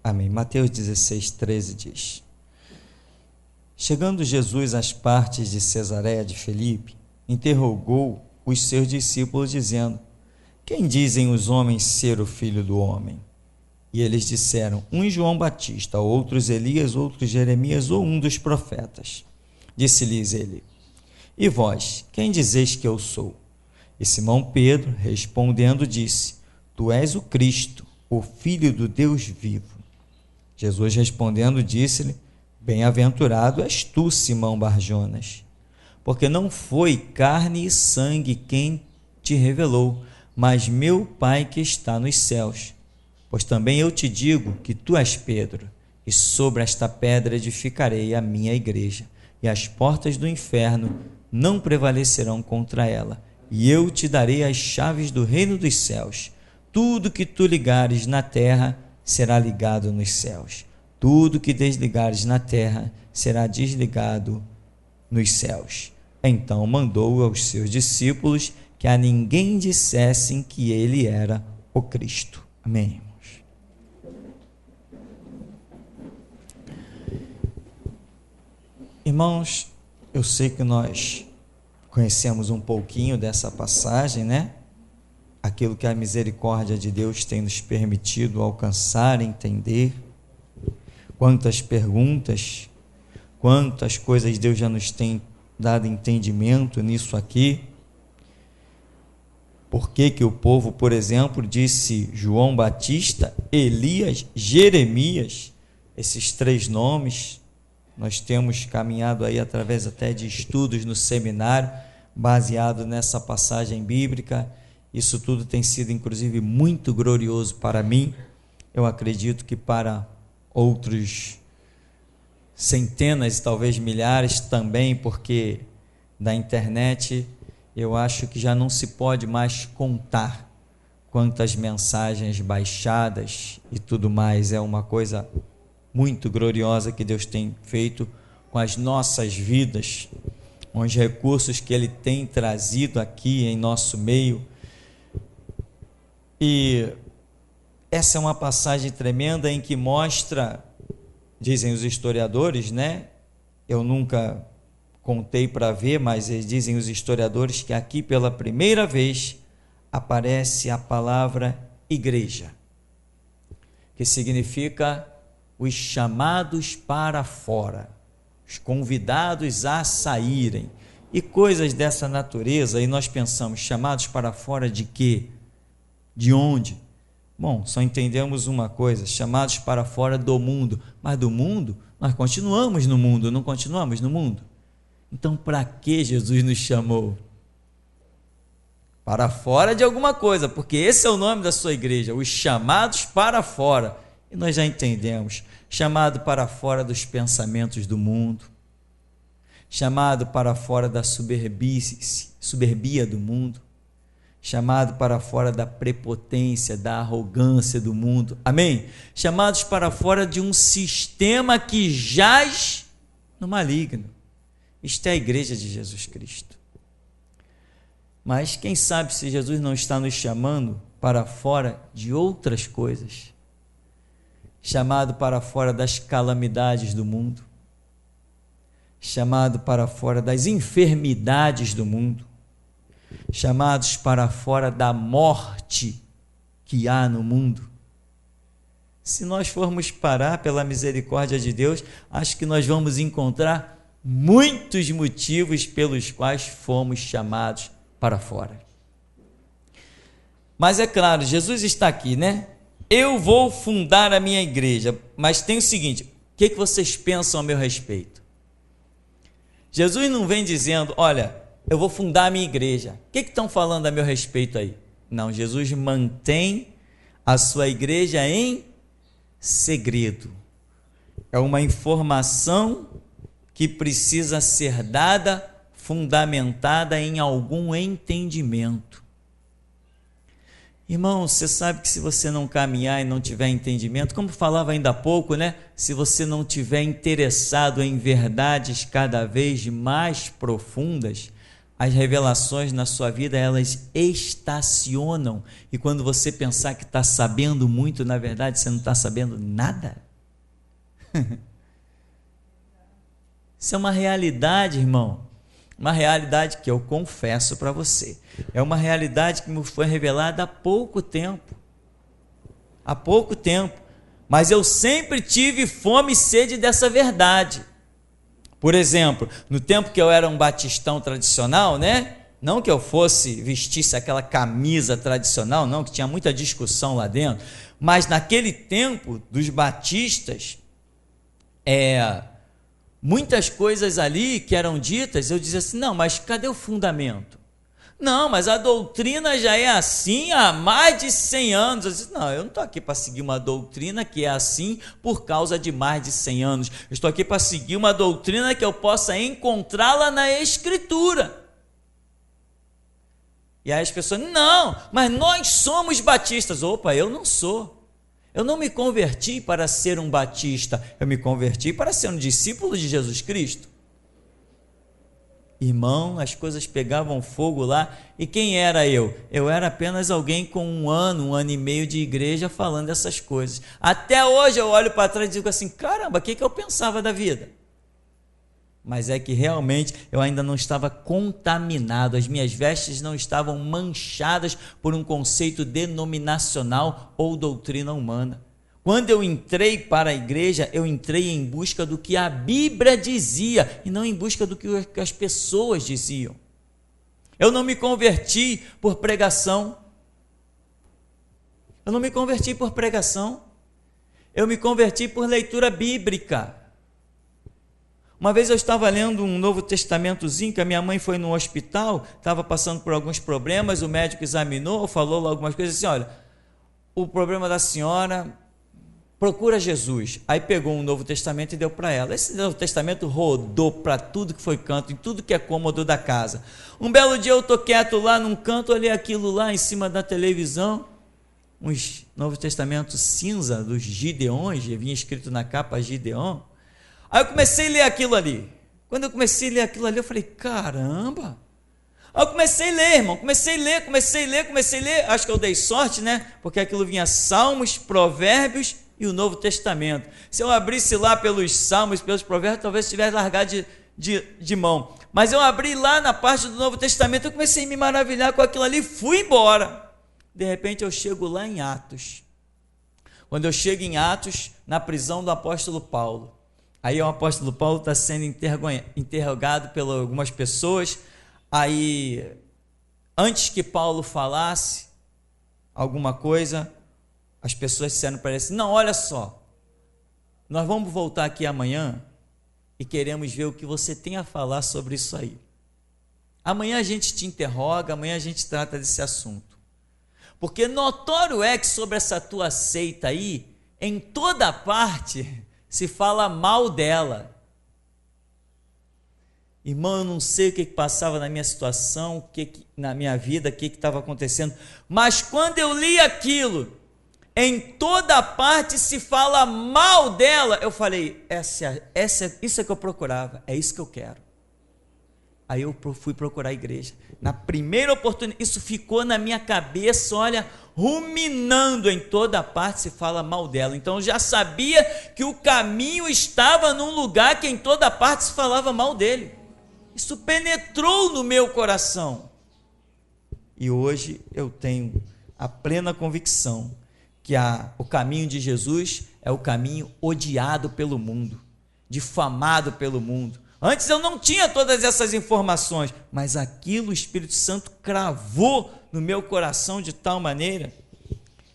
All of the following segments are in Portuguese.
Amém. Mateus 16, 13 diz: Chegando Jesus às partes de Cesareia de Filipe, interrogou os seus discípulos, dizendo: Quem dizem os homens ser o Filho do Homem? E eles disseram: uns João Batista, outros Elias, outros Jeremias ou um dos profetas. Disse-lhes ele: E vós, quem dizeis que eu sou? E Simão Pedro, respondendo, disse: Tu és o Cristo, o Filho do Deus vivo. Jesus respondendo, disse-lhe: Bem-aventurado és tu, Simão Barjonas, porque não foi carne e sangue quem te revelou, mas meu Pai que está nos céus. Pois também eu te digo que tu és Pedro, e sobre esta pedra edificarei a minha igreja, e as portas do inferno não prevalecerão contra ela. E eu te darei as chaves do reino dos céus. Tudo que tu ligares na terra será ligado nos céus. Tudo que desligares na terra será desligado nos céus. Então mandou aos seus discípulos que a ninguém dissessem que ele era o Cristo. Amém, irmãos? Irmãos, eu sei que nós conhecemos um pouquinho dessa passagem, né? Aquilo que a misericórdia de Deus tem nos permitido alcançar, entender. Quantas perguntas, quantas coisas Deus já nos tem dado entendimento nisso aqui. Por que que o povo, por exemplo, disse João Batista, Elias, Jeremias, esses três nomes, nós temos caminhado aí através até de estudos no seminário, baseado nessa passagem bíblica. Isso tudo tem sido, inclusive, muito glorioso para mim. Eu acredito que para outros centenas, talvez milhares também, porque da internet eu acho que já não se pode mais contar quantas mensagens baixadas e tudo mais. É uma coisa muito gloriosa que Deus tem feito com as nossas vidas, com os recursos que Ele tem trazido aqui em nosso meio. E essa é uma passagem tremenda em que mostra, dizem os historiadores, né? Eu nunca contei para ver, mas eles dizem os historiadores que aqui pela primeira vez aparece a palavra igreja, que significa os chamados para fora, os convidados a saírem, e coisas dessa natureza. E nós pensamos, chamados para fora de quê? De onde? Bom, só entendemos uma coisa: chamados para fora do mundo. Mas do mundo, nós continuamos no mundo, não continuamos no mundo? Então, para que Jesus nos chamou? Para fora de alguma coisa, porque esse é o nome da sua igreja, os chamados para fora. E nós já entendemos: chamado para fora dos pensamentos do mundo, chamado para fora da soberbia do mundo, chamado para fora da prepotência, da arrogância do mundo. Amém? Chamados para fora de um sistema que jaz no maligno. Isto é a igreja de Jesus Cristo. Mas quem sabe se Jesus não está nos chamando para fora de outras coisas? Chamado para fora das calamidades do mundo, chamado para fora das enfermidades do mundo, chamados para fora da morte que há no mundo. Se nós formos parar pela misericórdia de Deus, acho que nós vamos encontrar muitos motivos pelos quais fomos chamados para fora. Mas é claro, Jesus está aqui, né? Eu vou fundar a minha igreja, mas tem o seguinte: o que vocês pensam a meu respeito? Jesus não vem dizendo, olha, eu vou fundar a minha igreja. O que estão falando a meu respeito aí? Não, Jesus mantém a sua igreja em segredo. É uma informação que precisa ser dada, fundamentada em algum entendimento. Irmão, você sabe que se você não caminhar e não tiver entendimento, como falava ainda há pouco, né? Se você não tiver interessado em verdades cada vez mais profundas, as revelações na sua vida, elas estacionam. E quando você pensar que está sabendo muito, na verdade, você não está sabendo nada. Isso é uma realidade, irmão. Uma realidade que eu confesso para você. É uma realidade que me foi revelada há pouco tempo. Há pouco tempo. Mas eu sempre tive fome e sede dessa verdade. Por exemplo, no tempo que eu era um batistão tradicional, né? Não que eu vestisse aquela camisa tradicional, não, que tinha muita discussão lá dentro. Mas naquele tempo dos batistas, muitas coisas ali que eram ditas, eu dizia assim, não, mas cadê o fundamento? Não, mas a doutrina já é assim há mais de 100 anos. Eu disse, não, eu não estou aqui para seguir uma doutrina que é assim por causa de mais de 100 anos. Eu estou aqui para seguir uma doutrina que eu possa encontrá-la na Escritura. E aí as pessoas, não, mas nós somos batistas. Opa, eu não sou. Eu não me converti para ser um batista, eu me converti para ser um discípulo de Jesus Cristo. Irmão, as coisas pegavam fogo lá, e quem era eu? Eu era apenas alguém com um ano e meio de igreja falando essas coisas. Até hoje eu olho para trás e digo assim, caramba, o que eu pensava da vida? Mas é que realmente eu ainda não estava contaminado, as minhas vestes não estavam manchadas por um conceito denominacional ou doutrina humana. Quando eu entrei para a igreja, eu entrei em busca do que a Bíblia dizia e não em busca do que as pessoas diziam. Eu não me converti por pregação. Eu me converti por leitura bíblica. Uma vez eu estava lendo um Novo Testamentozinho, que a minha mãe foi no hospital, estava passando por alguns problemas, o médico examinou, falou lá algumas coisas assim, olha, o problema da senhora, procura Jesus. Aí pegou um Novo Testamento e deu para ela. Esse Novo Testamento rodou para tudo que foi canto, em tudo que é cômodo da casa. Um belo dia eu estou quieto lá num canto, olhei aquilo lá em cima da televisão, uns Novos Testamentos cinza dos Gideões, vinha escrito na capa Gideon. Aí eu comecei a ler aquilo ali. Quando eu comecei a ler aquilo ali, eu falei, caramba! Aí eu comecei a ler, irmão, comecei a ler, acho que eu dei sorte, né? Porque aquilo vinha Salmos, Provérbios e o Novo Testamento. Se eu abrisse lá pelos Salmos, pelos Provérbios, talvez tivesse largado de mão. Mas eu abri lá na parte do Novo Testamento, eu comecei a me maravilhar com aquilo ali, fui embora. De repente eu chego lá em Atos. Quando eu chego em Atos, na prisão do apóstolo Paulo. Aí o apóstolo Paulo está sendo interrogado por algumas pessoas. Aí, antes que Paulo falasse alguma coisa, as pessoas disseram para ele assim, não, olha só, nós vamos voltar aqui amanhã e queremos ver o que você tem a falar sobre isso aí. Amanhã a gente te interroga, amanhã a gente trata desse assunto. Porque notório é que sobre essa tua seita aí, em toda parte se fala mal dela. Irmão, eu não sei o que passava na minha situação, na minha vida, o que estava acontecendo, mas quando eu li aquilo, em toda parte se fala mal dela, eu falei, isso é que eu procurava, é isso que eu quero. Aí eu fui procurar a igreja, na primeira oportunidade, isso ficou na minha cabeça, olha, ruminando, em toda parte se fala mal dela, então eu já sabia que o caminho estava num lugar que em toda parte se falava mal dele. Isso penetrou no meu coração. E hoje eu tenho a plena convicção que o caminho de Jesus é o caminho odiado pelo mundo, difamado pelo mundo. Antes eu não tinha todas essas informações, mas aquilo o Espírito Santo cravou no meu coração de tal maneira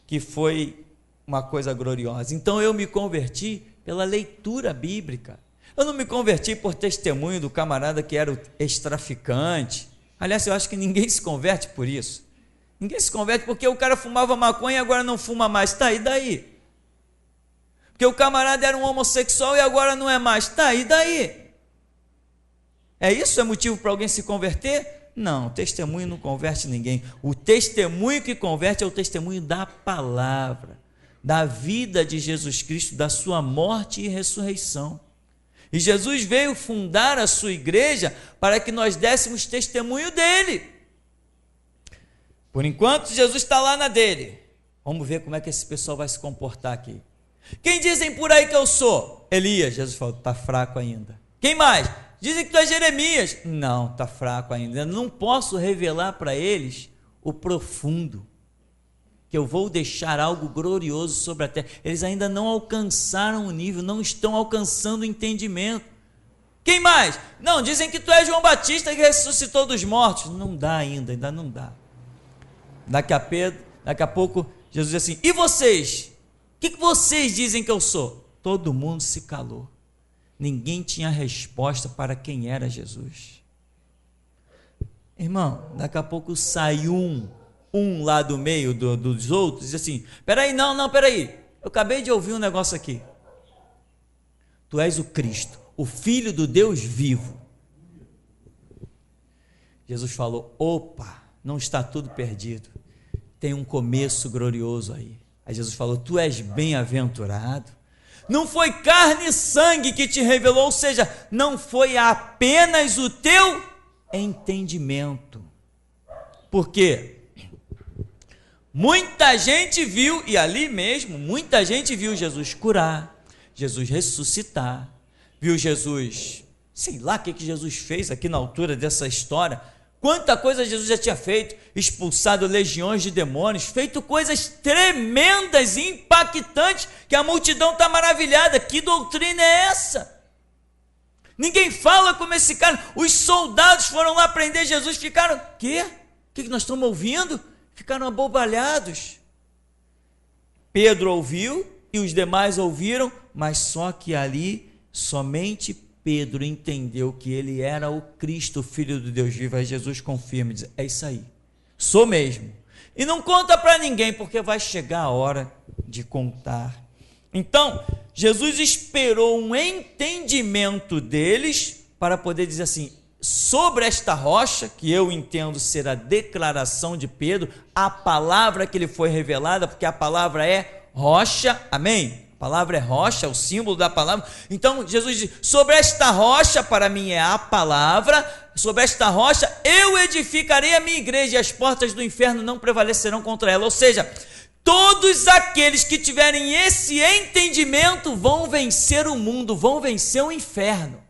que foi uma coisa gloriosa. Então eu me converti pela leitura bíblica. Eu não me converti por testemunho do camarada que era o ex-traficante. Aliás, eu acho que ninguém se converte por isso. Ninguém se converte porque o cara fumava maconha e agora não fuma mais. Tá, e daí? Porque o camarada era um homossexual e agora não é mais. Tá, e daí? É isso? É motivo para alguém se converter? Não, testemunho não converte ninguém. O testemunho que converte é o testemunho da palavra, da vida de Jesus Cristo, da sua morte e ressurreição. E Jesus veio fundar a sua igreja para que nós dessemos testemunho dele. Por enquanto, Jesus está lá na dele. Vamos ver como é que esse pessoal vai se comportar aqui. Quem dizem por aí que eu sou? Elias. Jesus falou, está fraco ainda. Quem mais? Dizem que tu és Jeremias. Não, está fraco ainda. Eu não posso revelar para eles o profundo, que eu vou deixar algo glorioso sobre a terra. Eles ainda não alcançaram o nível, não estão alcançando o entendimento. Quem mais? Não, dizem que tu és João Batista que ressuscitou dos mortos. Não dá ainda não dá. Daqui a pouco, Jesus diz assim, e vocês? O que vocês dizem que eu sou? Todo mundo se calou. Ninguém tinha resposta para quem era Jesus. Irmão, daqui a pouco sai um lá do meio dos outros, diz assim, peraí, peraí, eu acabei de ouvir um negócio aqui. Tu és o Cristo, o Filho do Deus vivo. Jesus falou, opa, não está tudo perdido, tem um começo glorioso aí. Aí Jesus falou, tu és bem-aventurado, não foi carne e sangue que te revelou, ou seja, não foi apenas o teu entendimento. Por quê? Muita gente viu, e ali mesmo, muita gente viu Jesus curar, Jesus ressuscitar, viu Jesus, sei lá o que Jesus fez aqui na altura dessa história, quanta coisa Jesus já tinha feito, expulsado legiões de demônios, feito coisas tremendas e impactantes, que a multidão está maravilhada. Que doutrina é essa? Ninguém fala como esse cara. Os soldados foram lá prender Jesus, ficaram, quê? O que nós estamos ouvindo? Ficaram abobalhados. Pedro ouviu e os demais ouviram, mas só que ali somente Pedro entendeu que ele era o Cristo, o Filho do Deus vivo. Aí Jesus confirma e diz, é isso aí, sou mesmo. E não conta para ninguém, porque vai chegar a hora de contar. Então, Jesus esperou um entendimento deles para poder dizer assim, sobre esta rocha, que eu entendo ser a declaração de Pedro, a palavra que lhe foi revelada, porque a palavra é rocha, amém? A palavra é rocha, é o símbolo da palavra. Então Jesus diz, sobre esta rocha, para mim é a palavra, sobre esta rocha eu edificarei a minha igreja, e as portas do inferno não prevalecerão contra ela. Ou seja, todos aqueles que tiverem esse entendimento vão vencer o mundo, vão vencer o inferno.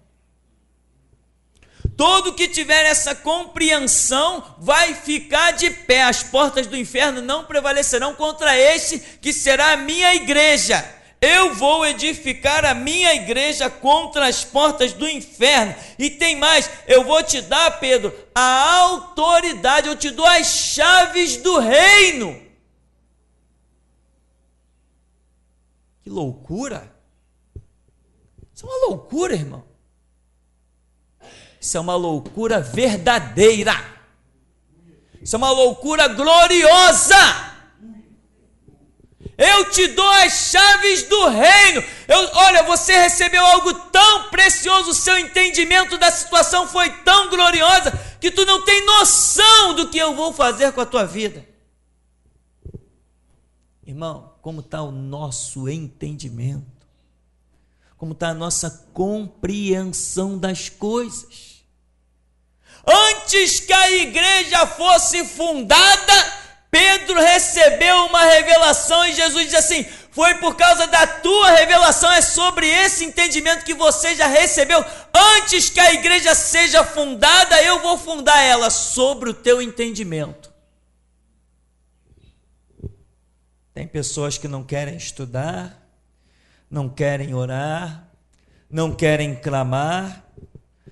Todo que tiver essa compreensão vai ficar de pé, as portas do inferno não prevalecerão contra este que será a minha igreja. Eu vou edificar a minha igreja contra as portas do inferno. E tem mais, eu vou te dar, Pedro, a autoridade, eu te dou as chaves do reino. Que loucura! Isso é uma loucura, irmão. Isso é uma loucura verdadeira. Isso é uma loucura gloriosa. Eu te dou as chaves do reino. Olha, você recebeu algo tão precioso, o seu entendimento da situação foi tão gloriosa, que tu não tem noção do que eu vou fazer com a tua vida. Irmão, como está o nosso entendimento? Como está a nossa compreensão das coisas? Antes que a igreja fosse fundada, Pedro recebeu uma revelação e Jesus diz assim, foi por causa da tua revelação, é sobre esse entendimento que você já recebeu. Antes que a igreja seja fundada, eu vou fundar ela sobre o teu entendimento. Tem pessoas que não querem estudar, não querem orar, não querem clamar,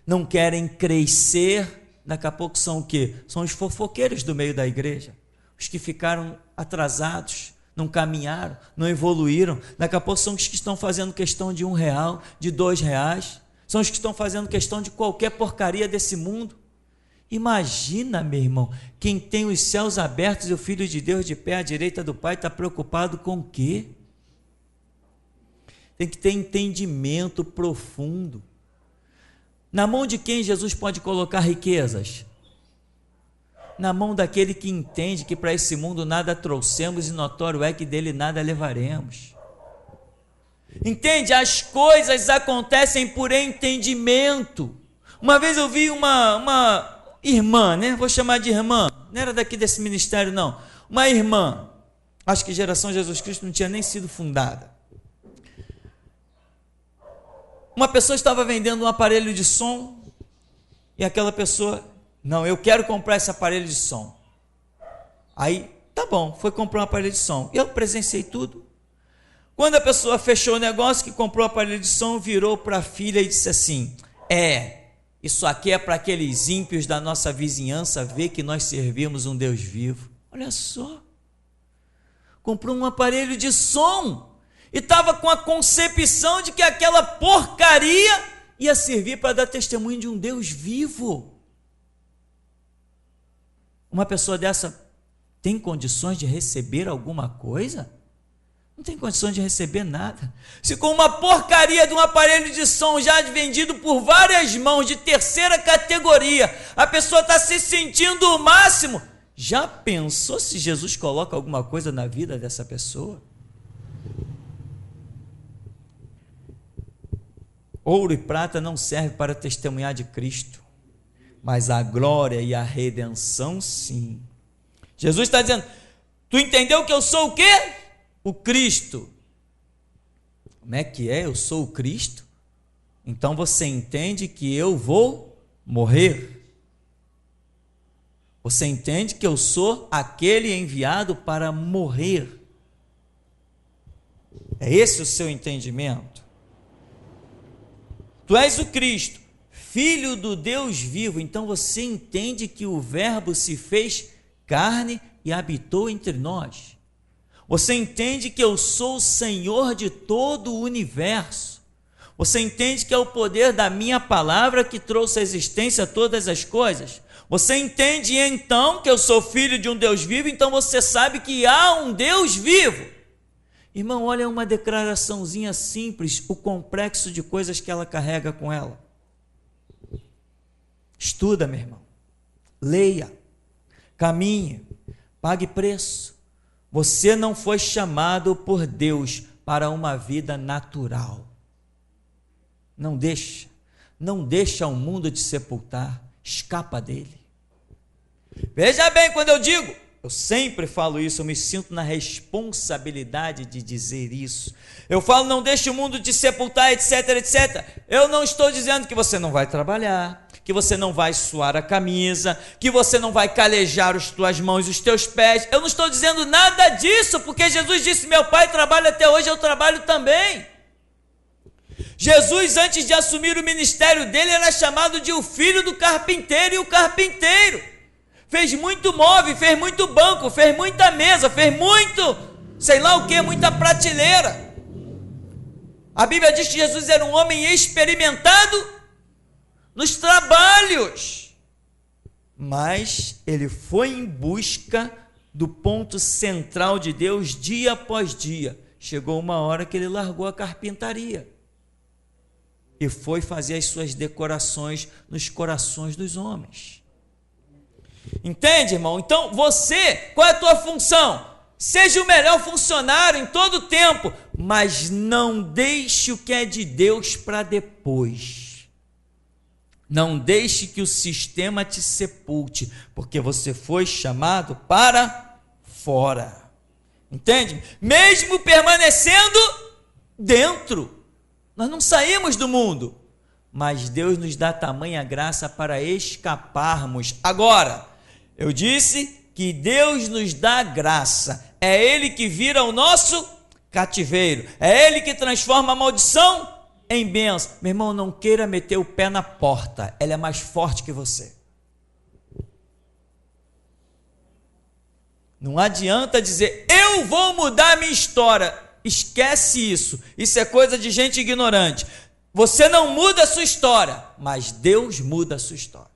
não querem crescer. Daqui a pouco são o quê? São os fofoqueiros do meio da igreja, os que ficaram atrasados, não caminharam, não evoluíram. Daqui a pouco são os que estão fazendo questão de R$1, de R$2, são os que estão fazendo questão de qualquer porcaria desse mundo. Imagina, meu irmão, quem tem os céus abertos e o Filho de Deus de pé à direita do Pai está preocupado com o quê? Tem que ter entendimento profundo. Na mão de quem Jesus pode colocar riquezas? Na mão daquele que entende que para esse mundo nada trouxemos e notório é que dele nada levaremos. Entende? As coisas acontecem por entendimento. Uma vez eu vi uma irmã, né? Vou chamar de irmã, não era daqui desse ministério não, uma irmã, acho que Geração Jesus Cristo não tinha nem sido fundada. Uma pessoa estava vendendo um aparelho de som, e aquela pessoa, não, eu quero comprar esse aparelho de som. Aí, tá bom, foi comprar um aparelho de som, eu presenciei tudo. Quando a pessoa fechou o negócio, que comprou o aparelho de som, virou para a filha e disse assim, isso aqui é para aqueles ímpios da nossa vizinhança ver que nós servimos um Deus vivo. Olha só, comprou um aparelho de som e estava com a concepção de que aquela porcaria ia servir para dar testemunho de um Deus vivo. Uma pessoa dessa tem condições de receber alguma coisa? Não tem condições de receber nada. Se com uma porcaria de um aparelho de som já vendido por várias mãos de terceira categoria, a pessoa está se sentindo o máximo, já pensou se Jesus coloca alguma coisa na vida dessa pessoa? Ouro e prata não servem para testemunhar de Cristo, mas a glória e a redenção sim. Jesus está dizendo, tu entendeu que eu sou o quê? O Cristo. Como é que é? Eu sou o Cristo? Então você entende que eu vou morrer. Você entende que eu sou aquele enviado para morrer. É esse o seu entendimento? Tu és o Cristo, Filho do Deus vivo. Então você entende que o Verbo se fez carne e habitou entre nós. Você entende que eu sou o Senhor de todo o universo. Você entende que é o poder da minha palavra que trouxe à existência todas as coisas. Você entende então que eu sou filho de um Deus vivo, então você sabe que há um Deus vivo. Irmão, olha uma declaraçãozinha simples, o complexo de coisas que ela carrega com ela. Estuda, meu irmão. Leia, caminhe, pague preço. Você não foi chamado por Deus para uma vida natural. Não deixa o mundo te sepultar, escapa dele. Veja bem, quando eu digo, eu sempre falo isso, eu me sinto na responsabilidade de dizer isso. Eu falo, não deixe o mundo te sepultar, etc, etc. Eu não estou dizendo que você não vai trabalhar, que você não vai suar a camisa, que você não vai calejar as tuas mãos e os teus pés. Eu não estou dizendo nada disso, porque Jesus disse, meu Pai trabalha até hoje, eu trabalho também. Jesus, antes de assumir o ministério dele, era chamado de o filho do carpinteiro, e o carpinteiro fez muito móvel, fez muito banco, fez muita mesa, fez muito, sei lá o que, muita prateleira. A Bíblia diz que Jesus era um homem experimentado nos trabalhos, mas ele foi em busca do ponto central de Deus dia após dia. Chegou uma hora que ele largou a carpintaria e foi fazer as suas decorações nos corações dos homens. Entende, irmão? Então você, qual é a tua função? Seja o melhor funcionário em todo o tempo, mas não deixe o que é de Deus para depois. Não deixe que o sistema te sepulte, porque você foi chamado para fora. Entende? Mesmo permanecendo dentro, nós não saímos do mundo, mas Deus nos dá tamanha graça para escaparmos. Agora, eu disse que Deus nos dá graça, é Ele que vira o nosso cativeiro, é Ele que transforma a maldição em bênção. Meu irmão, não queira meter o pé na porta, ela é mais forte que você. Não adianta dizer, eu vou mudar a minha história. Esquece isso, isso é coisa de gente ignorante. Você não muda a sua história, mas Deus muda a sua história.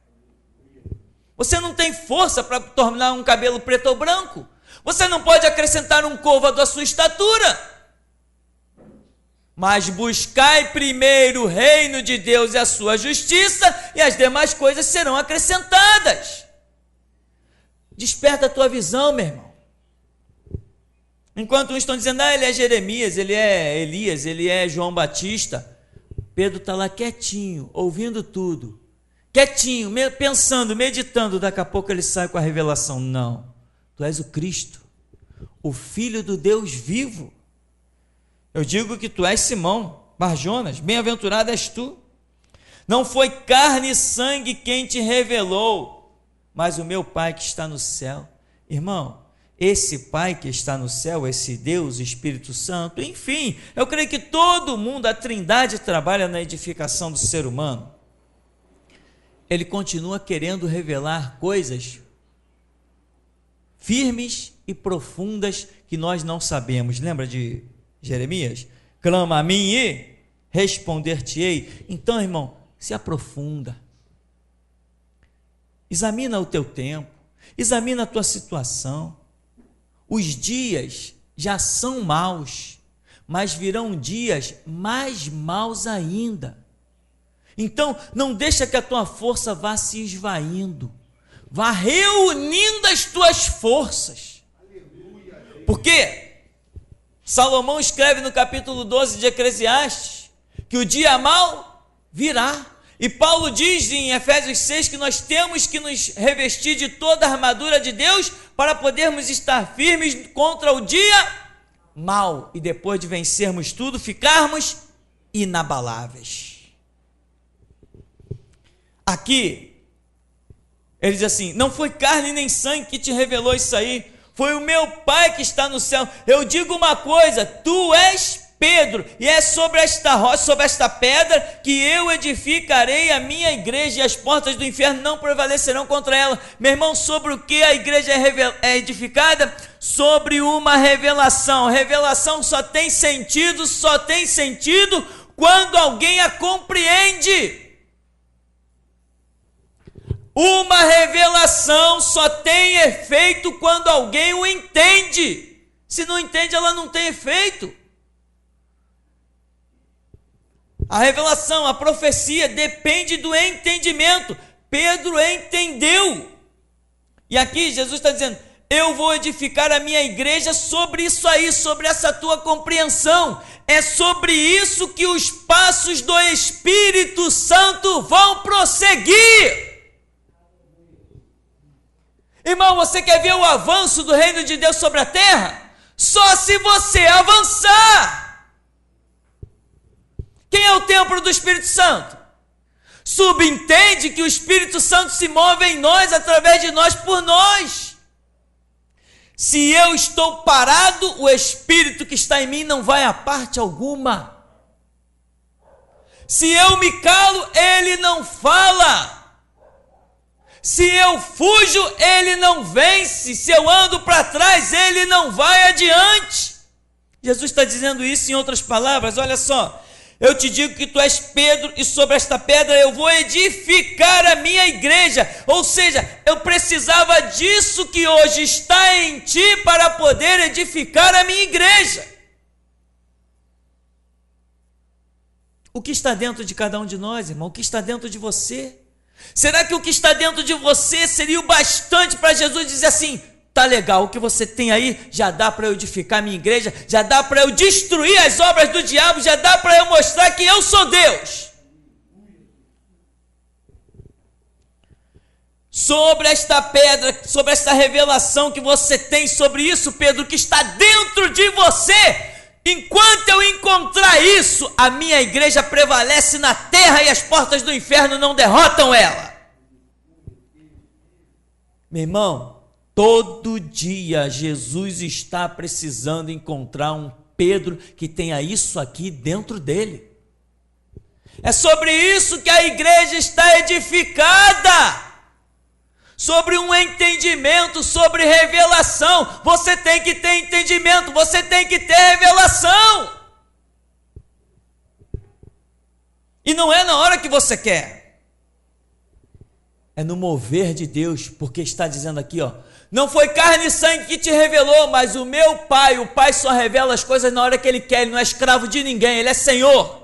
Você não tem força para tornar um cabelo preto ou branco. Você não pode acrescentar um côvado à sua estatura. Mas buscai primeiro o reino de Deus e a sua justiça, e as demais coisas serão acrescentadas. Desperta a tua visão, meu irmão. Enquanto uns estão dizendo, ele é Jeremias, ele é Elias, ele é João Batista, Pedro está lá quietinho, ouvindo tudo, quietinho, pensando, meditando, daqui a pouco ele sai com a revelação, não, tu és o Cristo, o Filho do Deus vivo. Eu digo que tu és Simão, Bar-Jonas, bem-aventurado és tu. Não foi carne e sangue quem te revelou, mas o meu Pai que está no céu. Irmão, esse Pai que está no céu, esse Deus, Espírito Santo, enfim, eu creio que todo mundo, a Trindade trabalha na edificação do ser humano. Ele continua querendo revelar coisas firmes e profundas que nós não sabemos. Lembra de Jeremias? Clama a mim e responder-te-ei. Então, irmão, se aprofunda. Examina o teu tempo, examina a tua situação. Os dias já são maus, mas virão dias mais maus ainda. Então, não deixa que a tua força vá se esvaindo. Vá reunindo as tuas forças. Porque Salomão escreve no capítulo 12 de Eclesiastes que o dia mau virá. E Paulo diz em Efésios 6 que nós temos que nos revestir de toda a armadura de Deus para podermos estar firmes contra o dia mau. E depois de vencermos tudo, ficarmos inabaláveis. Aqui, ele diz assim, não foi carne nem sangue que te revelou isso aí, foi o meu Pai que está no céu. Eu digo uma coisa, tu és Pedro, e é sobre esta rocha, sobre esta pedra, que eu edificarei a minha igreja, e as portas do inferno não prevalecerão contra ela. Meu irmão, sobre o que a igreja é edificada? Sobre uma revelação. Revelação só tem sentido quando alguém a compreende. Uma revelação só tem efeito quando alguém o entende. Se não entende, ela não tem efeito. A revelação, a profecia depende do entendimento. Pedro entendeu. E aqui Jesus está dizendo, eu vou edificar a minha igreja sobre isso aí, sobre essa tua compreensão. É sobre isso que os passos do Espírito Santo vão prosseguir. Irmão, você quer ver o avanço do reino de Deus sobre a terra? Só se você avançar. Quem é o templo do Espírito Santo? Subentende que o Espírito Santo se move em nós, através de nós, por nós. Se eu estou parado, o Espírito que está em mim não vai a parte alguma. Se eu me calo, ele não fala. Se eu fujo, ele não vence. Se eu ando para trás, ele não vai adiante. Jesus está dizendo isso em outras palavras. Olha só, eu te digo que tu és Pedro, e sobre esta pedra eu vou edificar a minha igreja. Ou seja, eu precisava disso que hoje está em ti para poder edificar a minha igreja. O que está dentro de cada um de nós, irmão? O que está dentro de você? Será que o que está dentro de você seria o bastante para Jesus dizer assim, tá legal, o que você tem aí já dá para eu edificar minha igreja, já dá para eu destruir as obras do diabo, já dá para eu mostrar que eu sou Deus. Sobre esta pedra, sobre esta revelação que você tem sobre isso, Pedro, que está dentro de você, enquanto eu encontrar isso, a minha igreja prevalece na terra e as portas do inferno não derrotam ela. Meu irmão, todo dia Jesus está precisando encontrar um Pedro que tenha isso aqui dentro dele. É sobre isso que a igreja está edificada. Sobre um entendimento, sobre revelação. Você tem que ter entendimento, você tem que ter revelação. E não é na hora que você quer. É no mover de Deus, porque está dizendo aqui, ó, não foi carne e sangue que te revelou, mas o meu Pai, o Pai só revela as coisas na hora que Ele quer, Ele não é escravo de ninguém, Ele é Senhor.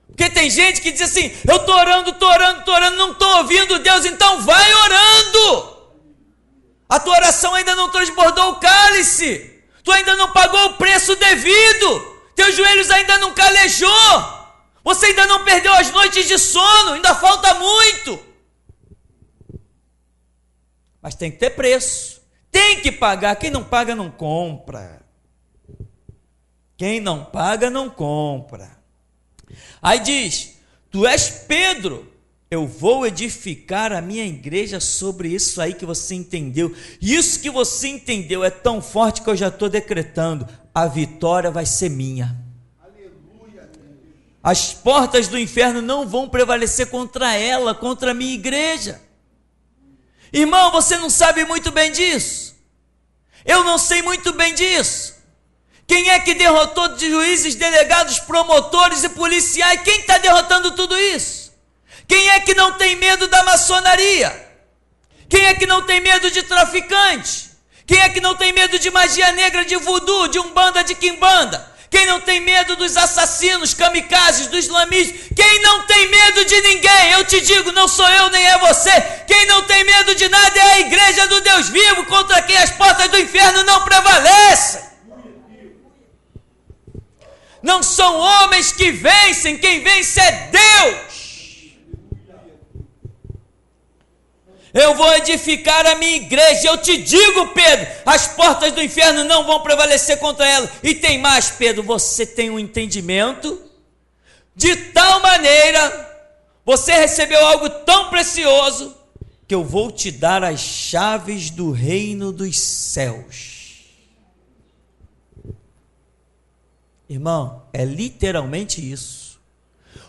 Porque tem gente que diz assim, eu estou orando, não estou ouvindo Deus, então vai orando. A tua oração ainda não transbordou o cálice. Tu ainda não pagou o preço devido. Teus joelhos ainda não calejou. Você ainda não perdeu as noites de sono. Ainda falta muito. Mas tem que ter preço. Tem que pagar. Quem não paga não compra. Quem não paga não compra. Aí diz: tu és Pedro. Eu vou edificar a minha igreja sobre isso aí que você entendeu. Isso que você entendeu é tão forte que eu já estou decretando. A vitória vai ser minha. Aleluia. As portas do inferno não vão prevalecer contra ela, contra a minha igreja. Irmão, você não sabe muito bem disso. Eu não sei muito bem disso. Quem é que derrotou de juízes, delegados, promotores e policiais? Quem está derrotando tudo isso? Quem é que não tem medo da maçonaria? Quem é que não tem medo de traficante? Quem é que não tem medo de magia negra, de voodoo, de umbanda, de quimbanda? Quem não tem medo dos assassinos, kamikazes, dos islamistas? Quem não tem medo de ninguém? Eu te digo, não sou eu nem é você. Quem não tem medo de nada é a igreja do Deus vivo, contra quem as portas do inferno não prevalecem. Não são homens que vencem, quem vence é Deus. Eu vou edificar a minha igreja. Eu te digo, Pedro, as portas do inferno não vão prevalecer contra ela. E tem mais, Pedro, você tem um entendimento de tal maneira, você recebeu algo tão precioso, que eu vou te dar as chaves do reino dos céus. Irmão, é literalmente isso.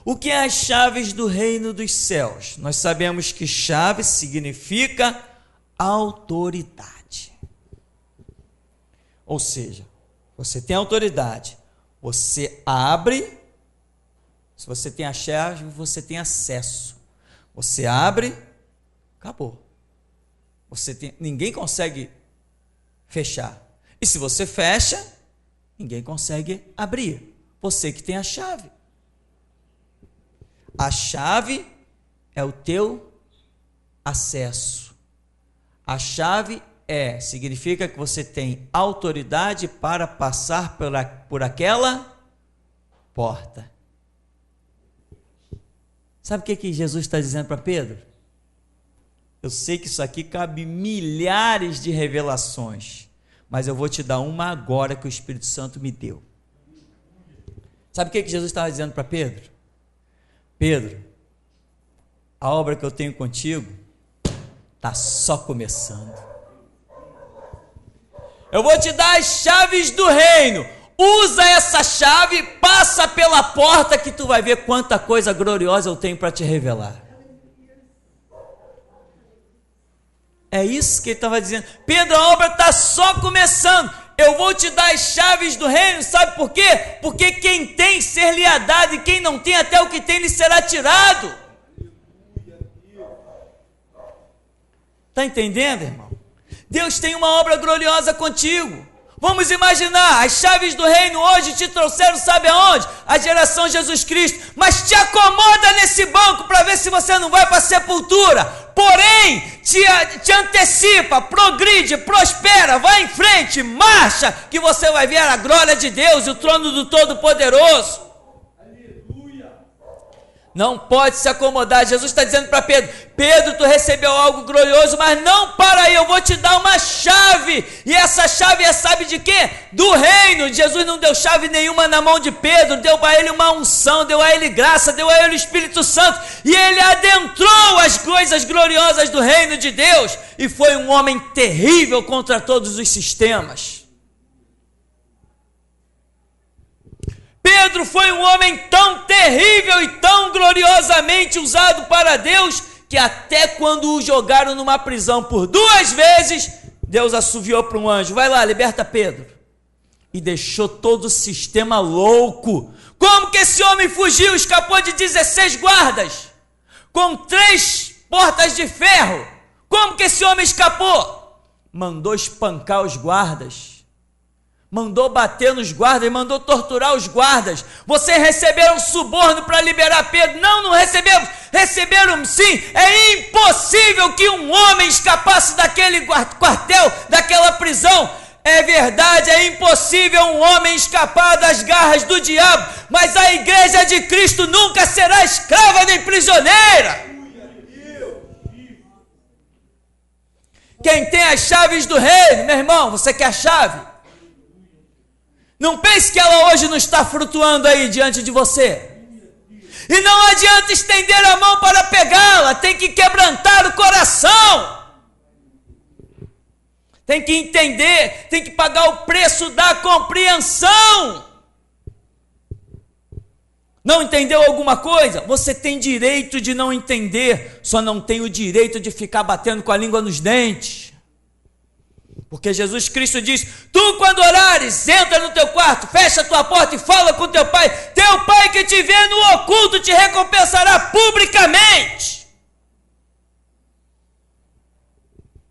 O que é as chaves do reino dos céus? Nós sabemos que chave significa autoridade. Ou seja, você tem autoridade, você abre, se você tem a chave, você tem acesso. Você abre, acabou. Ninguém consegue fechar. E se você fecha, ninguém consegue abrir. Você que tem a chave. A chave é o teu acesso. A chave significa que você tem autoridade para passar por aquela porta. Sabe o que Jesus está dizendo para Pedro? Eu sei que isso aqui cabe milhares de revelações, mas eu vou te dar uma agora que o Espírito Santo me deu. Sabe o que Jesus estava dizendo para Pedro? Pedro, a obra que eu tenho contigo está só começando. Eu vou te dar as chaves do reino. Usa essa chave, passa pela porta que tu vai ver quanta coisa gloriosa eu tenho para te revelar. É isso que ele estava dizendo. Pedro, a obra está só começando. Eu vou te dar as chaves do reino, sabe por quê? Porque quem tem ser-lhe-á dado, e quem não tem, até o que tem lhe será tirado. Está entendendo, irmão? Deus tem uma obra gloriosa contigo. Vamos imaginar, as chaves do reino hoje te trouxeram, sabe aonde? A geração Jesus Cristo. Mas te acomoda nesse banco para ver se você não vai para a sepultura. Porém, te antecipa, progride, prospera, vai em frente, marcha, que você vai ver a glória de Deus e o trono do Todo-Poderoso. Não pode se acomodar. Jesus está dizendo para Pedro: Pedro, tu recebeu algo glorioso, mas não para aí, eu vou te dar uma chave. E essa chave sabe de quê? Do reino. Jesus não deu chave nenhuma na mão de Pedro, deu para ele uma unção, deu a ele graça, deu a ele o Espírito Santo, e ele adentrou as coisas gloriosas do reino de Deus, e foi um homem terrível contra todos os sistemas. Pedro foi um homem tão terrível e tão gloriosamente usado para Deus, que até quando o jogaram numa prisão por 2 vezes, Deus assoviou para um anjo: vai lá, liberta Pedro. E deixou todo o sistema louco. Como que esse homem fugiu? Escapou de 16 guardas, com 3 portas de ferro. Como que esse homem escapou? Mandou espancar os guardas, mandou bater nos guardas, mandou torturar os guardas. Vocês receberam suborno para liberar Pedro? Não, não recebemos. Receberam sim. É impossível que um homem escapasse daquele quartel, daquela prisão. É verdade, é impossível um homem escapar das garras do diabo, mas a igreja de Cristo nunca será escrava nem prisioneira. Quem tem as chaves do reino, meu irmão, você quer a chave? Não pense que ela hoje não está flutuando aí diante de você. E não adianta estender a mão para pegá-la, tem que quebrantar o coração. Tem que entender, tem que pagar o preço da compreensão. Não entendeu alguma coisa? Você tem direito de não entender, só não tem o direito de ficar batendo com a língua nos dentes. Porque Jesus Cristo diz: tu quando orares, entra no teu quarto, fecha a tua porta e fala com teu pai que te vê no oculto te recompensará publicamente.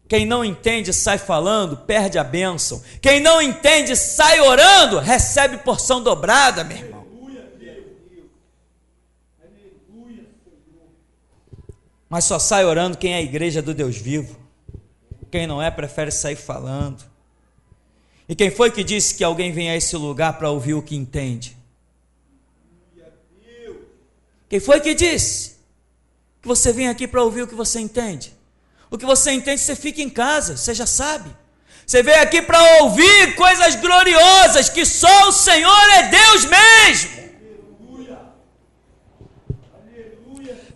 Quem não entende sai falando, perde a bênção. Quem não entende sai orando, recebe porção dobrada, meu irmão. Mas só sai orando quem é a igreja do Deus vivo. Quem não é, prefere sair falando. E quem foi que disse que alguém vem a esse lugar para ouvir o que entende? Quem foi que disse que você vem aqui para ouvir o que você entende? O que você entende, você fica em casa, você já sabe. Você veio aqui para ouvir coisas gloriosas, que só o Senhor é Deus mesmo.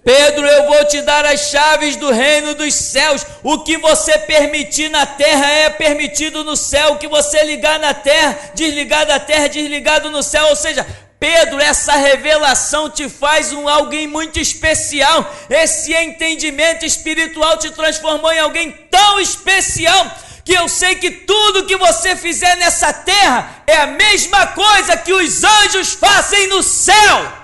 Pedro, eu vou te dar as chaves do reino dos céus. O que você permitir na terra é permitido no céu. O que você ligar na terra, desligar da terra, desligado no céu. Ou seja, Pedro, essa revelação te faz alguém muito especial. Esse entendimento espiritual te transformou em alguém tão especial que eu sei que tudo que você fizer nessa terra é a mesma coisa que os anjos fazem no céu.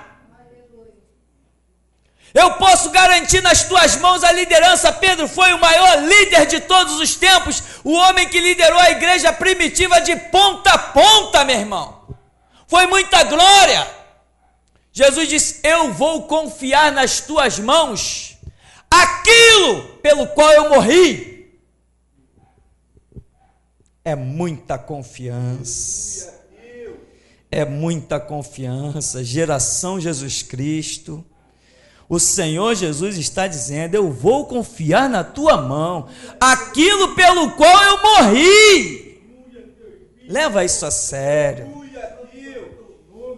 Eu posso garantir nas tuas mãos a liderança. Pedro foi o maior líder de todos os tempos, o homem que liderou a igreja primitiva de ponta a ponta, meu irmão. Foi muita glória. Jesus disse: eu vou confiar nas tuas mãos aquilo pelo qual eu morri. É muita confiança. É muita confiança. Geração Jesus Cristo. O Senhor Jesus está dizendo: eu vou confiar na tua mão aquilo pelo qual eu morri. Leva isso a sério.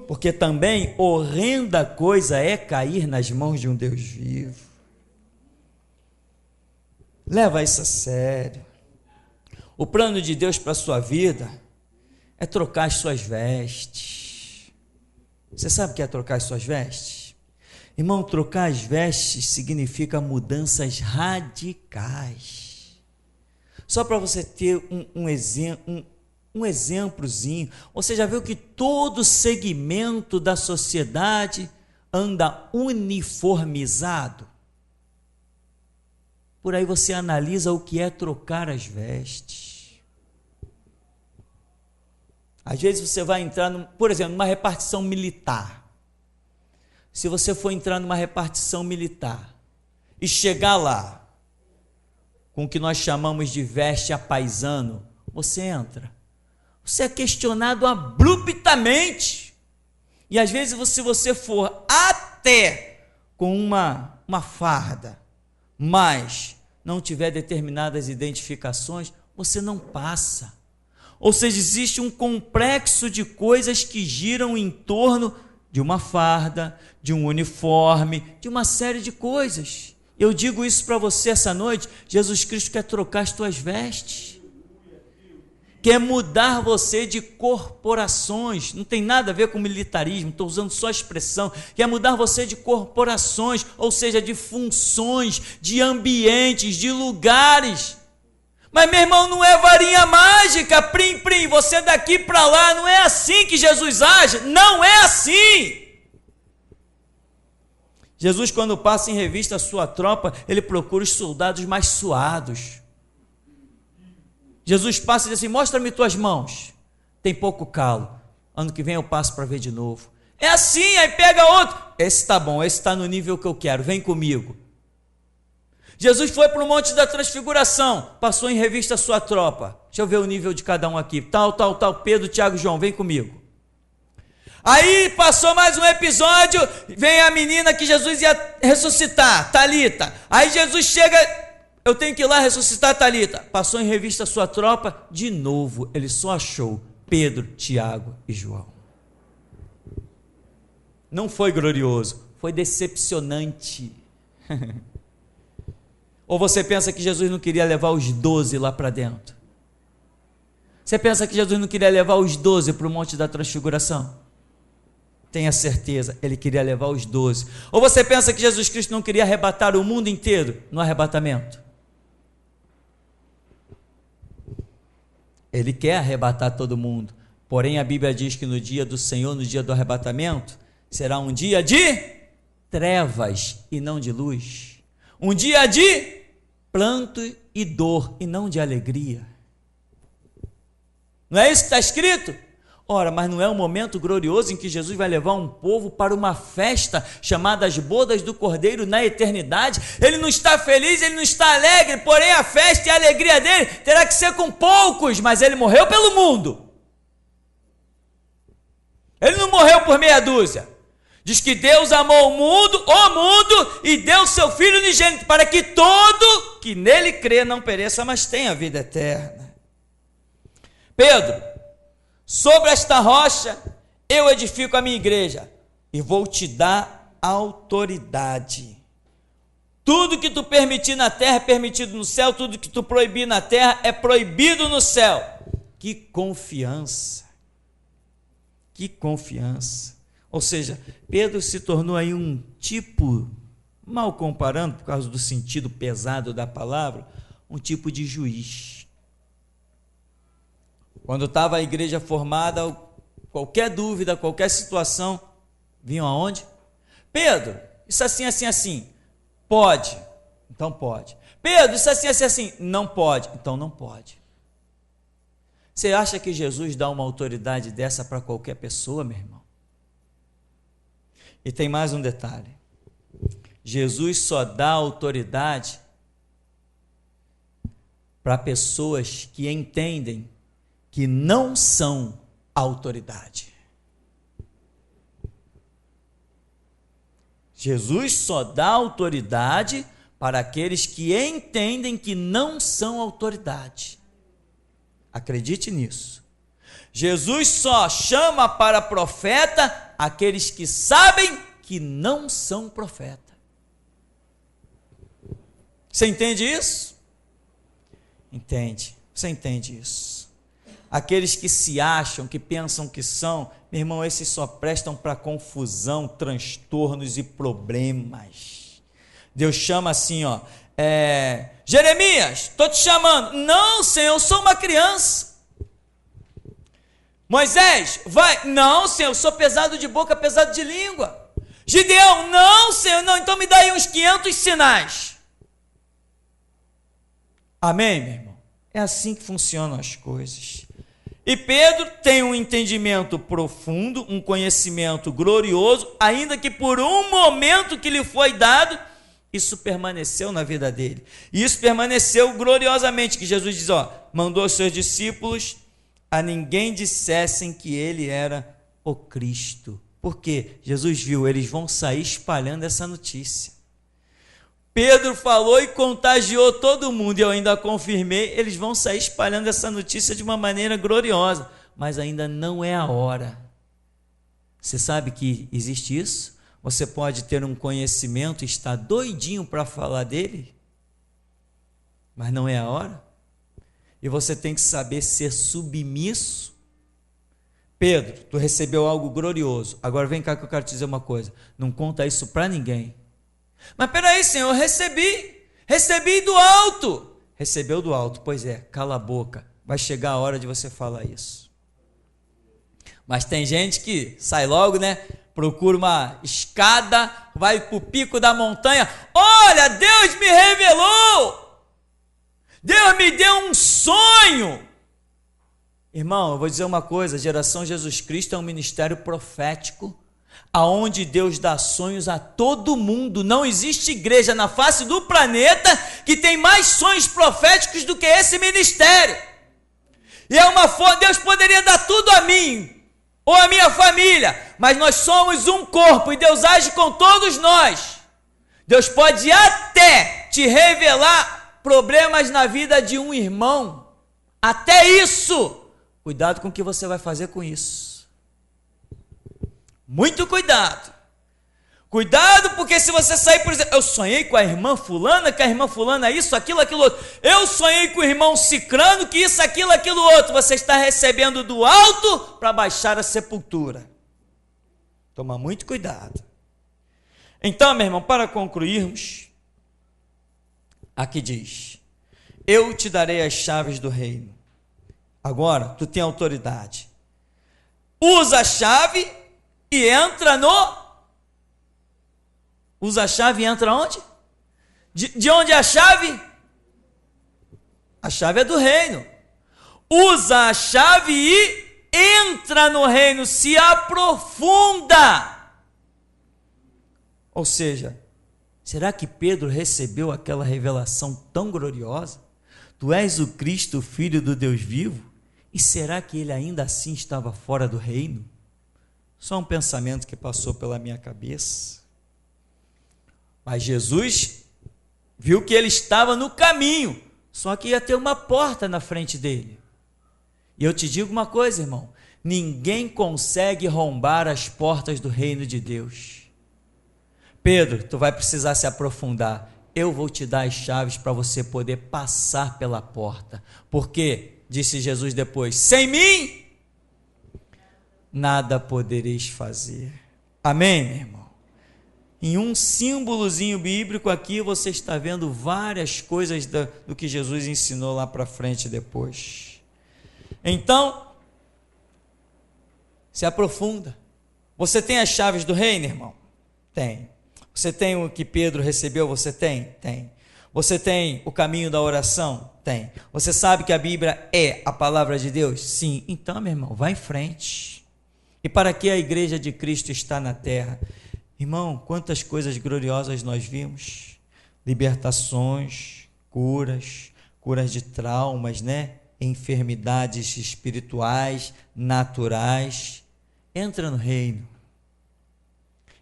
Porque também horrenda coisa é cair nas mãos de um Deus vivo. Leva isso a sério. O plano de Deus para a sua vida é trocar as suas vestes. Você sabe o que é trocar as suas vestes? Irmão, trocar as vestes significa mudanças radicais. Só para você ter um exemplozinho, você já viu que todo segmento da sociedade anda uniformizado? Por aí você analisa o que é trocar as vestes. Às vezes você vai entrar, por exemplo, numa repartição militar. Se você for entrar numa repartição militar e chegar lá com o que nós chamamos de veste a paisano, você entra. Você é questionado abruptamente. E às vezes, se você for até com uma farda, mas não tiver determinadas identificações, você não passa. Ou seja, existe um complexo de coisas que giram em torno de uma farda, de um uniforme, de uma série de coisas. Eu digo isso para você essa noite: Jesus Cristo quer trocar as tuas vestes, quer mudar você de corporações. Não tem nada a ver com militarismo, estou usando só a expressão. Quer mudar você de corporações, ou seja, de funções, de ambientes, de lugares. Mas, meu irmão, não é varinha mágica, prim, prim, você daqui para lá. Não é assim que Jesus age, não é assim. Jesus, quando passa em revista a sua tropa, ele procura os soldados mais suados. Jesus passa e diz assim: mostra-me tuas mãos. tem pouco calo. Ano que vem eu passo para ver de novo. É assim, aí pega outro. Esse está bom, esse está no nível que eu quero, vem comigo. Jesus foi para o Monte da Transfiguração, passou em revista a sua tropa. Deixa eu ver o nível de cada um aqui. Tal, Pedro, Tiago, João, vem comigo. Aí passou mais um episódio, vem a menina que Jesus ia ressuscitar, Talita. Aí Jesus chega, eu tenho que ir lá ressuscitar Talita. Passou em revista a sua tropa, de novo, ele só achou Pedro, Tiago e João. Não foi glorioso, foi decepcionante. Ou você pensa que Jesus não queria levar os 12 lá para dentro? Você pensa que Jesus não queria levar os 12 para o Monte da Transfiguração? Tenha certeza, ele queria levar os 12. Ou você pensa que Jesus Cristo não queria arrebatar o mundo inteiro no arrebatamento? Ele quer arrebatar todo mundo. Porém, a Bíblia diz que no dia do Senhor, no dia do arrebatamento, será um dia de trevas e não de luz. Um dia de pranto e dor e não de alegria. Não é isso que está escrito? Ora, mas não é um momento glorioso em que Jesus vai levar um povo para uma festa chamada as bodas do Cordeiro na eternidade? Ele não está feliz, ele não está alegre, porém a festa e a alegria dele terá que ser com poucos, mas ele morreu pelo mundo. Ele não morreu por meia dúzia. Diz que Deus amou o mundo, e deu seu Filho unigênito, para que todo que nele crê não pereça, mas tenha vida eterna. Pedro, sobre esta rocha eu edifico a minha igreja, e vou te dar autoridade. Tudo que tu permitir na terra é permitido no céu, tudo que tu proibir na terra é proibido no céu. Que confiança! Que confiança! Ou seja, Pedro se tornou aí um tipo, mal comparando, por causa do sentido pesado da palavra, um tipo de juiz. Quando estava a igreja formada, qualquer dúvida, qualquer situação, vinham aonde? Pedro, isso assim, assim, assim, pode, então pode. Pedro, isso assim, assim, assim, não pode, então não pode. Você acha que Jesus dá uma autoridade dessa para qualquer pessoa, meu irmão? E tem mais um detalhe. Jesus só dá autoridade para pessoas que entendem que não são autoridade. Jesus só dá autoridade para aqueles que entendem que não são autoridade. Acredite nisso. Jesus só chama para profeta aqueles que sabem que não são profeta. Você entende isso? Entende. Você entende isso? Aqueles que se acham, que pensam que são, meu irmão, esses só prestam para confusão, transtornos e problemas. Deus chama assim, ó, Jeremias, estou te chamando. Não, Senhor, eu sou uma criança. Moisés, vai. Não, Senhor, eu sou pesado de boca, pesado de língua. Gideão, não, Senhor, não, então me dá aí uns 500 sinais. Amém, meu irmão? É assim que funcionam as coisas. E Pedro tem um entendimento profundo, um conhecimento glorioso, ainda que por um momento que lhe foi dado, isso permaneceu na vida dele. E isso permaneceu gloriosamente, que Jesus diz, mandou os seus discípulos a ninguém dissessem que ele era o Cristo. Porque Jesus viu, eles vão sair espalhando essa notícia. Pedro falou e contagiou todo mundo, e eu ainda confirmei, eles vão sair espalhando essa notícia de uma maneira gloriosa, mas ainda não é a hora. Você sabe que existe isso? Você pode ter um conhecimento e estar doidinho para falar dele, mas não é a hora. E você tem que saber ser submisso. Pedro, tu recebeu algo glorioso, agora vem cá que eu quero te dizer uma coisa, não conta isso para ninguém. Mas peraí, Senhor, eu recebi do alto. Recebeu do alto, pois é, cala a boca, vai chegar a hora de você falar isso. Mas tem gente que sai logo, né? Procura uma escada, vai para o pico da montanha. Olha, Deus me revelou. Deus me deu um sonho. Irmão, eu vou dizer uma coisa, a Geração Jesus Cristo é um ministério profético, aonde Deus dá sonhos a todo mundo. Não existe igreja na face do planeta que tem mais sonhos proféticos do que esse ministério. E é uma forma, Deus poderia dar tudo a mim, ou a minha família, mas nós somos um corpo e Deus age com todos nós. Deus pode até te revelar problemas na vida de um irmão, até isso. Cuidado com o que você vai fazer com isso. Muito cuidado. Cuidado, porque se você sair, por exemplo, eu sonhei com a irmã fulana, que a irmã fulana isso, aquilo, aquilo outro. Eu sonhei com o irmão cicrano, que isso, aquilo outro. Você está recebendo do alto para baixar a sepultura. Toma muito cuidado. Então, meu irmão, para concluirmos, aqui diz: eu te darei as chaves do reino. Agora, tu tem autoridade. Usa a chave e entra no... Usa a chave e entra onde? De onde é a chave? A chave é do reino. Usa a chave e entra no reino, se aprofunda. Ou seja, será que Pedro recebeu aquela revelação tão gloriosa? Tu és o Cristo, o Filho do Deus vivo? E será que ele ainda assim estava fora do reino? Só um pensamento que passou pela minha cabeça. Mas Jesus viu que ele estava no caminho, só que ia ter uma porta na frente dele. E eu te digo uma coisa, irmão: ninguém consegue arrombar as portas do reino de Deus. Pedro, tu vai precisar se aprofundar. Eu vou te dar as chaves para você poder passar pela porta. Porque, disse Jesus depois, sem mim, nada podereis fazer. Amém, meu irmão? Em um símbolozinho bíblico aqui, você está vendo várias coisas do que Jesus ensinou lá para frente depois. Então, se aprofunda. Você tem as chaves do reino, irmão? Tem. Você tem o que Pedro recebeu? Você tem? Tem. Você tem o caminho da oração? Tem. Você sabe que a Bíblia é a palavra de Deus? Sim. Então, meu irmão, vá em frente. E para que a igreja de Cristo está na terra? Irmão, quantas coisas gloriosas nós vimos. Libertações, curas de traumas, né? Enfermidades espirituais, naturais. Entra no reino.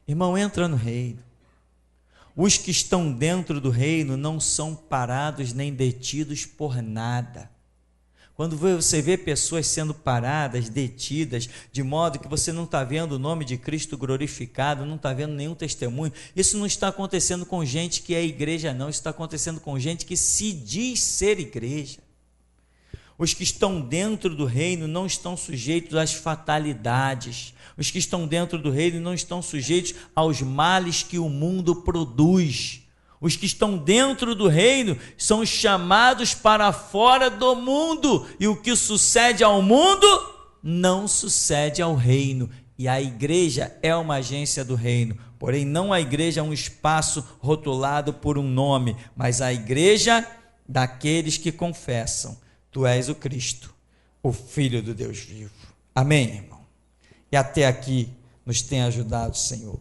Irmão, entra no reino. Os que estão dentro do reino não são parados nem detidos por nada. Quando você vê pessoas sendo paradas, detidas, de modo que você não está vendo o nome de Cristo glorificado, não está vendo nenhum testemunho, isso não está acontecendo com gente que é igreja, não. Isso está acontecendo com gente que se diz ser igreja. Os que estão dentro do reino não estão sujeitos às fatalidades. Os que estão dentro do reino não estão sujeitos aos males que o mundo produz. Os que estão dentro do reino são chamados para fora do mundo. E o que sucede ao mundo não sucede ao reino. E a igreja é uma agência do reino. Porém, não a igreja é um espaço rotulado por um nome, mas a igreja daqueles que confessam: tu és o Cristo, o Filho do Deus vivo. Amém, irmão? E até aqui nos tem ajudado o Senhor.